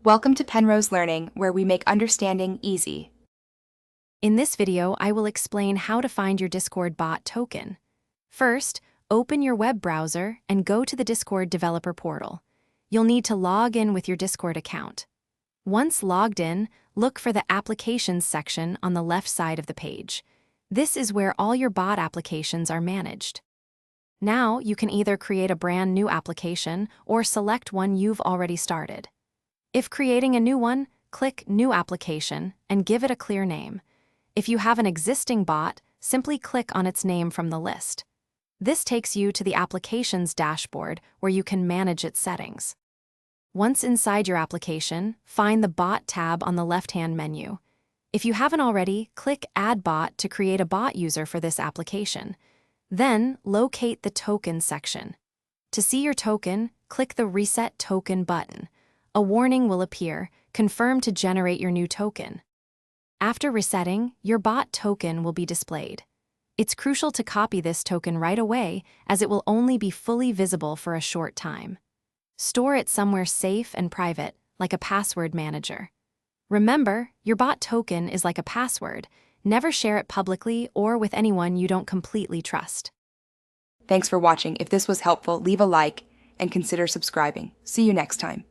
Welcome to Penrose Learning, where we make understanding easy. In this video, I will explain how to find your Discord bot token. First, open your web browser and go to the Discord developer portal. You'll need to log in with your Discord account. Once logged in, look for the Applications section on the left side of the page. This is where all your bot applications are managed. Now, you can either create a brand new application or select one you've already started. If creating a new one, click New Application and give it a clear name. If you have an existing bot, simply click on its name from the list. This takes you to the Applications dashboard where you can manage its settings. Once inside your application, find the Bot tab on the left-hand menu. If you haven't already, click Add Bot to create a bot user for this application. Then, locate the Token section. To see your token, click the Reset Token button. A warning will appear, confirm to generate your new token. After resetting, your bot token will be displayed. It's crucial to copy this token right away, as it will only be fully visible for a short time. Store it somewhere safe and private, like a password manager. Remember, your bot token is like a password. Never share it publicly or with anyone you don't completely trust. Thanks for watching. If this was helpful, leave a like and consider subscribing. See you next time.